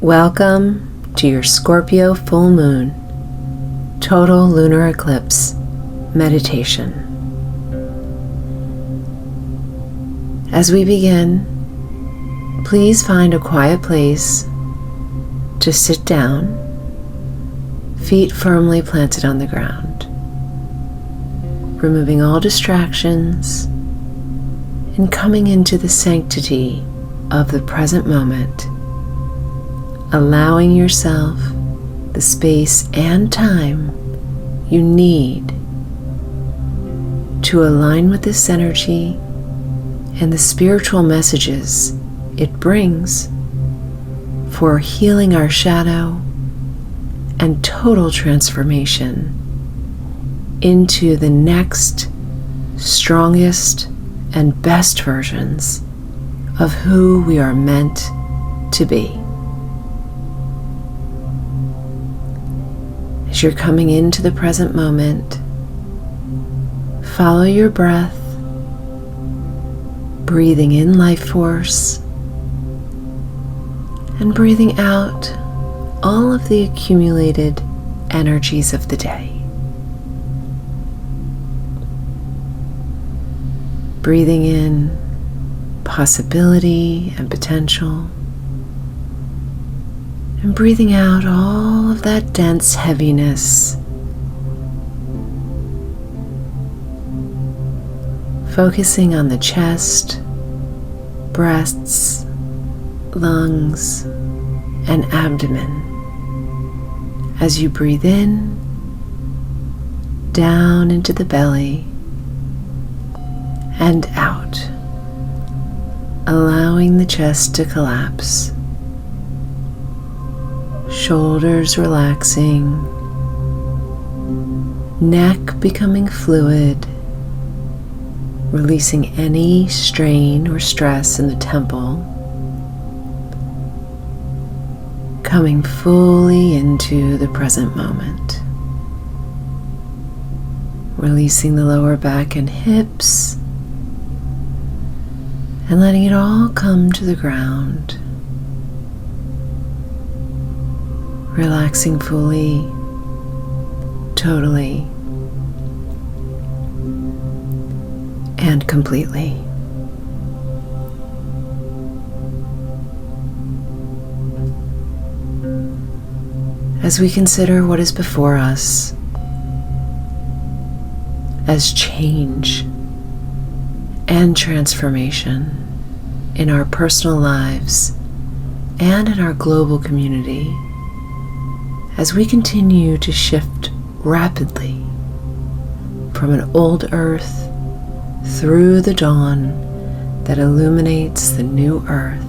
Welcome to your Scorpio full moon, total lunar eclipse meditation. As we begin, please find a quiet place to sit down, feet firmly planted on the ground, removing all distractions and coming into the sanctity of the present moment, allowing yourself the space and time you need to align with this energy and the spiritual messages it brings for healing our shadow and total transformation into the next strongest and best versions of who we are meant to be. As you're coming into the present moment, follow your breath, breathing in life force and breathing out all of the accumulated energies of the day. Breathing in possibility and potential, and breathing out all of that dense heaviness. Focusing on the chest, breasts, lungs, and abdomen as you breathe in, down into the belly, and out, allowing the chest to collapse. Shoulders relaxing, neck becoming fluid, releasing any strain or stress in the temple, coming fully into the present moment, releasing the lower back and hips, and letting it all come to the ground. Relaxing fully, totally, and completely. As we consider what is before us as change and transformation in our personal lives and in our global community, as we continue to shift rapidly from an old earth through the dawn that illuminates the new earth,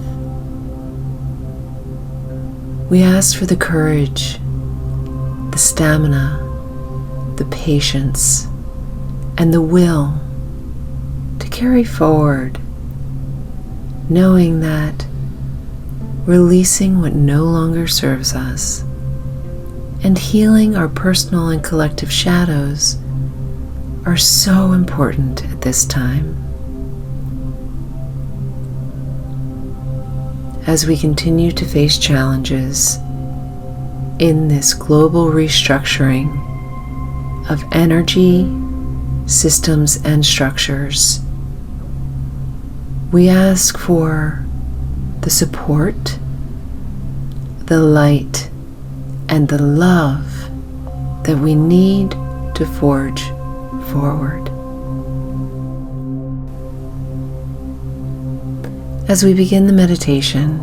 we ask for the courage, the stamina, the patience, and the will to carry forward, knowing that releasing what no longer serves us and healing our personal and collective shadows are so important at this time. As we continue to face challenges in this global restructuring of energy, systems, and structures, we ask for the support, the light, and the love that we need to forge forward. As we begin the meditation,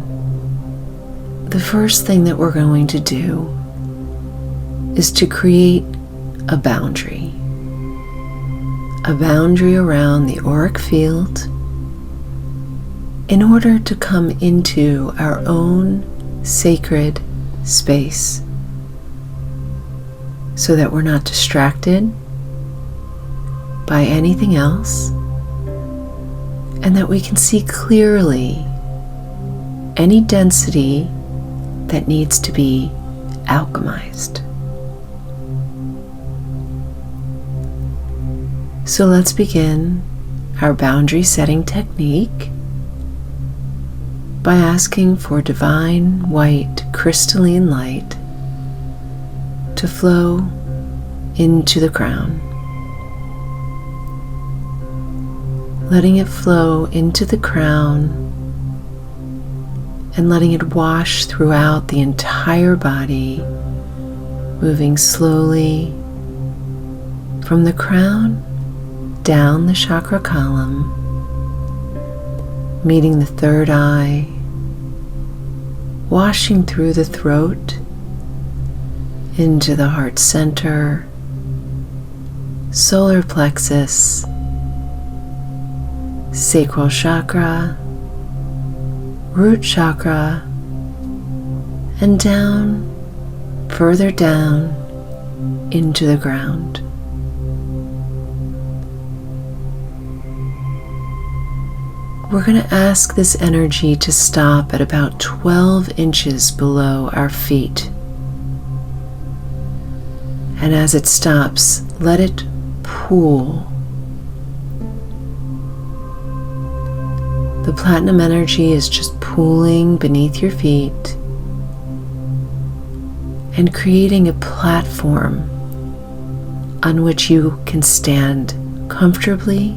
the first thing that we're going to do is to create a boundary around the auric field in order to come into our own sacred space, so that we're not distracted by anything else, and that we can see clearly any density that needs to be alchemized. So let's begin our boundary setting technique by asking for divine white crystalline light to flow into the crown. Letting it flow into the crown and letting it wash throughout the entire body, moving slowly from the crown down the chakra column, meeting the third eye, washing through the throat into the heart center, solar plexus, sacral chakra, root chakra, and down, further down into the ground. We're going to ask this energy to stop at about 12 inches below our feet. And as it stops, let it pool. The platinum energy is just pooling beneath your feet and creating a platform on which you can stand comfortably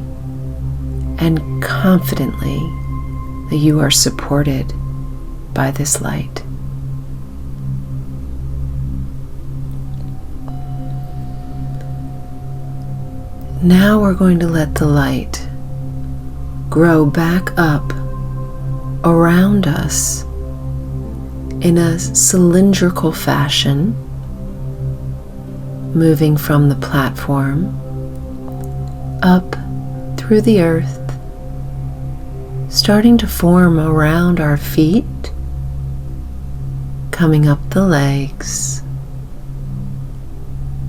and confidently that you are supported by this light. Now we're going to let the light grow back up around us in a cylindrical fashion, moving from the platform up through the earth, starting to form around our feet, coming up the legs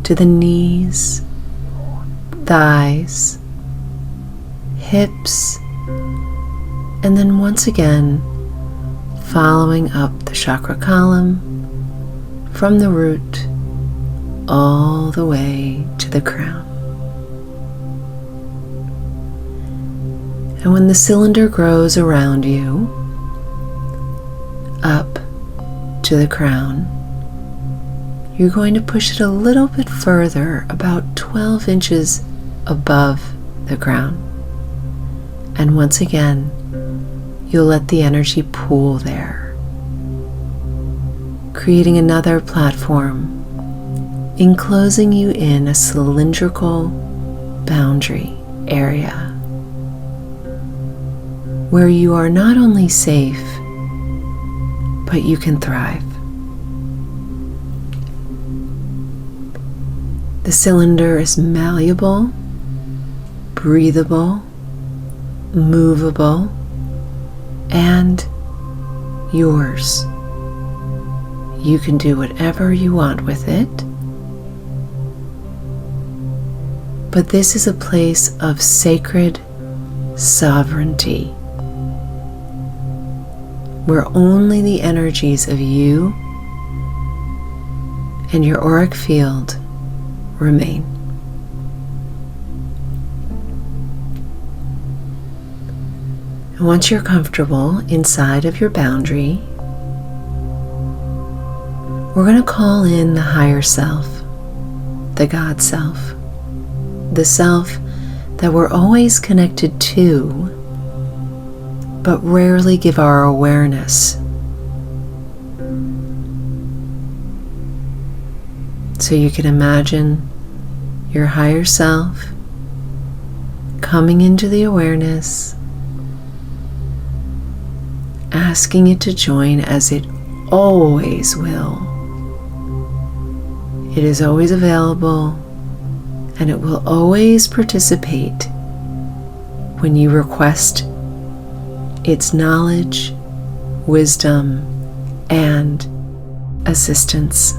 to the knees, thighs, hips, and then once again following up the chakra column from the root all the way to the crown. And when the cylinder grows around you, up to the crown, you're going to push it a little bit further, about 12 inches above the crown. And once again, you'll let the energy pool there, creating another platform, enclosing you in a cylindrical boundary area where you are not only safe, but you can thrive. The cylinder is malleable, breathable, movable, and yours. You can do whatever you want with it. But this is a place of sacred sovereignty, where only the energies of you and your auric field remain. And once you're comfortable inside of your boundary, we're going to call in the higher self, the God self, the self that we're always connected to, but rarely give our awareness. So you can imagine your higher self coming into the awareness, asking it to join as it always will. It is always available, and it will always participate when you request its knowledge, wisdom, and assistance.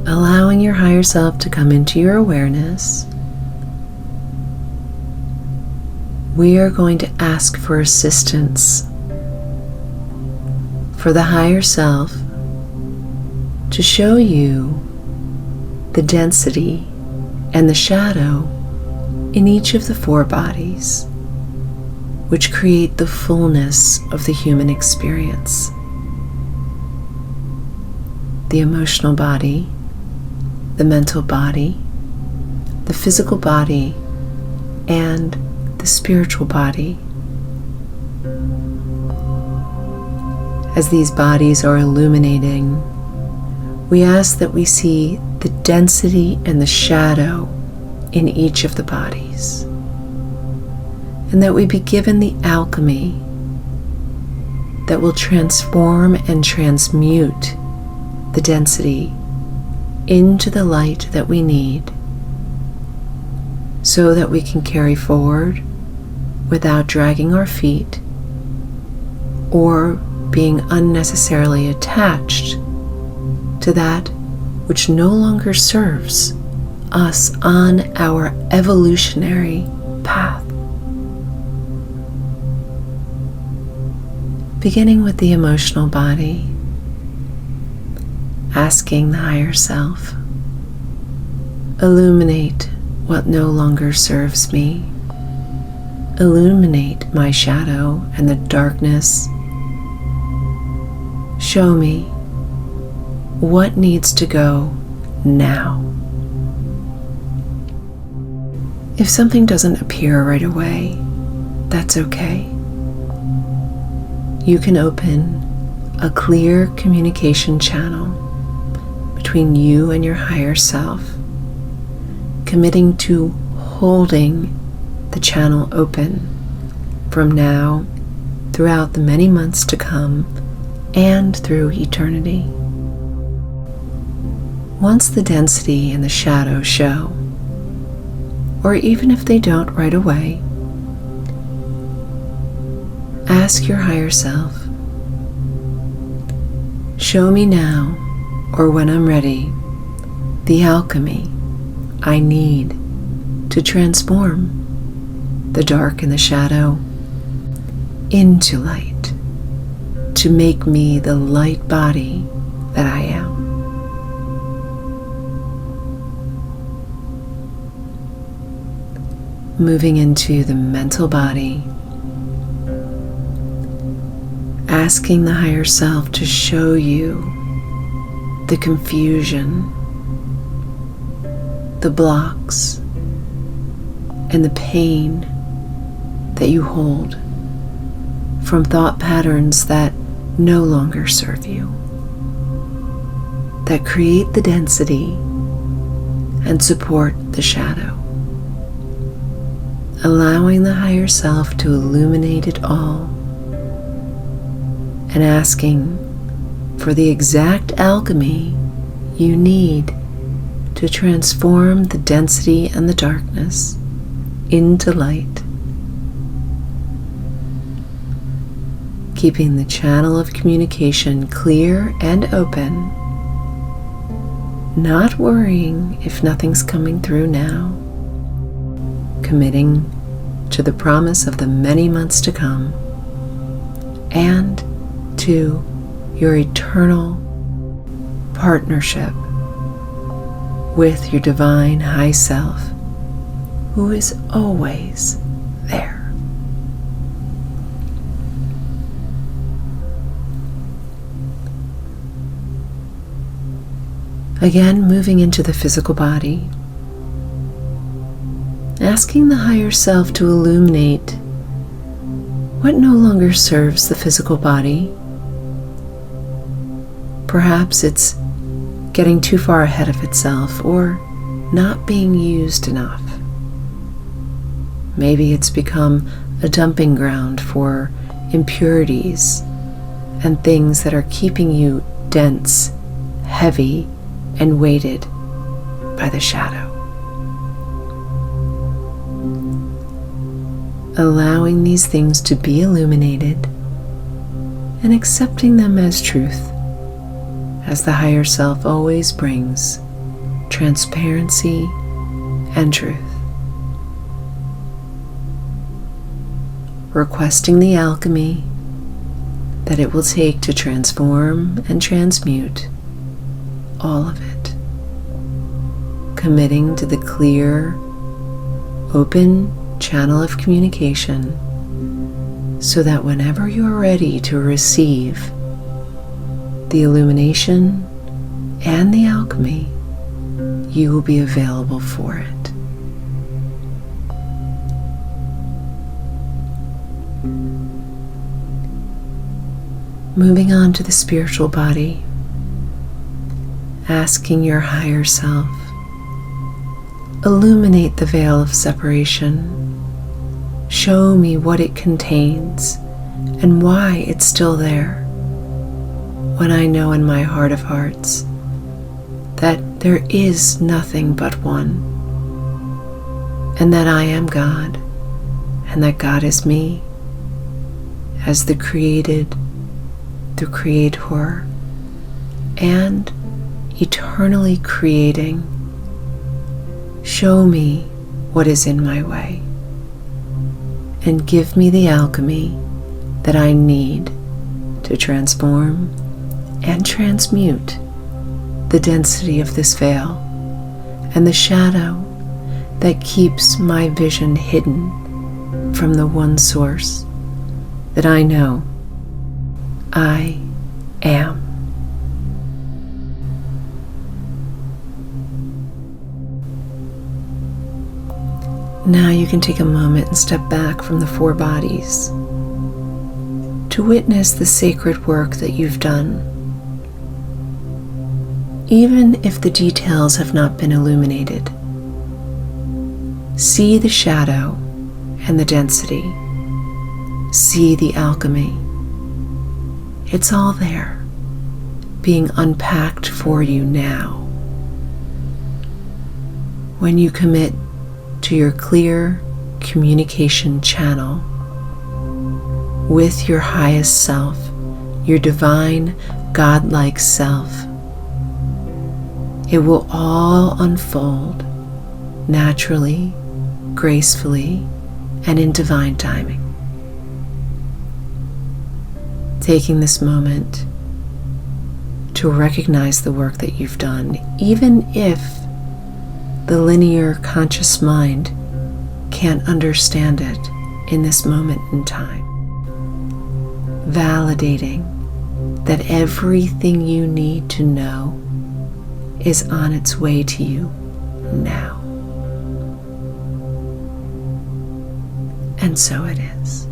Allowing your higher self to come into your awareness, we are going to ask for assistance for the higher self to show you the density and the shadow in each of the 4 bodies, which create the fullness of the human experience. The emotional body, the mental body, the physical body, and the spiritual body. As these bodies are illuminating, we ask that we see the density and the shadow in each of the bodies, and that we be given the alchemy that will transform and transmute the density into the light that we need, so that we can carry forward without dragging our feet or being unnecessarily attached to that which no longer serves us on our evolutionary path. Beginning with the emotional body, asking the higher self, illuminate what no longer serves me, illuminate my shadow and the darkness. Show me what needs to go now. If something doesn't appear right away, that's okay. You can open a clear communication channel between you and your higher self, committing to holding the channel open from now throughout the many months to come and through eternity. Once the density and the shadow show, or even if they don't right away, ask your higher self, show me now, or when I'm ready, the alchemy I need to transform the dark and the shadow into light, to make me the light body that I am. Moving into the mental body, asking the higher self to show you the confusion, the blocks, and the pain that you hold from thought patterns that no longer serve you, that create the density and support the shadow. Allowing the higher self to illuminate it all, and asking for the exact alchemy you need to transform the density and the darkness into light. Keeping the channel of communication clear and open, not worrying if nothing's coming through now, committing to the promise of the many months to come and to your eternal partnership with your divine high self, who is always there. Again, moving into the physical body, asking the higher self to illuminate what no longer serves the physical body. Perhaps it's getting too far ahead of itself or not being used enough. Maybe it's become a dumping ground for impurities and things that are keeping you dense, heavy, and weighted by the shadow. Allowing these things to be illuminated and accepting them as truth, as the higher self always brings transparency and truth. Requesting the alchemy that it will take to transform and transmute all of it. Committing to the clear, open channel of communication so that whenever you're ready to receive the illumination and the alchemy, you will be available for it. Moving on to the spiritual body, asking your higher self, illuminate the veil of separation. Show me what it contains and why it's still there, when I know in my heart of hearts that there is nothing but one, and that I am God, and that God is me, as the created, the creator, and eternally creating. Show me what is in my way, and give me the alchemy that I need to transform and transmute the density of this veil and the shadow that keeps my vision hidden from the one source that I know I am. Now you can take a moment and step back from the four bodies to witness the sacred work that you've done. Even if the details have not been illuminated, see the shadow and the density. See the alchemy. It's all there, being unpacked for you now. When you commit to your clear communication channel with your highest self, your divine, godlike self, it will all unfold naturally, gracefully, and in divine timing. Taking this moment to recognize the work that you've done, even if the linear conscious mind can't understand it in this moment in time. Validating that everything you need to know is on its way to you now. And so it is.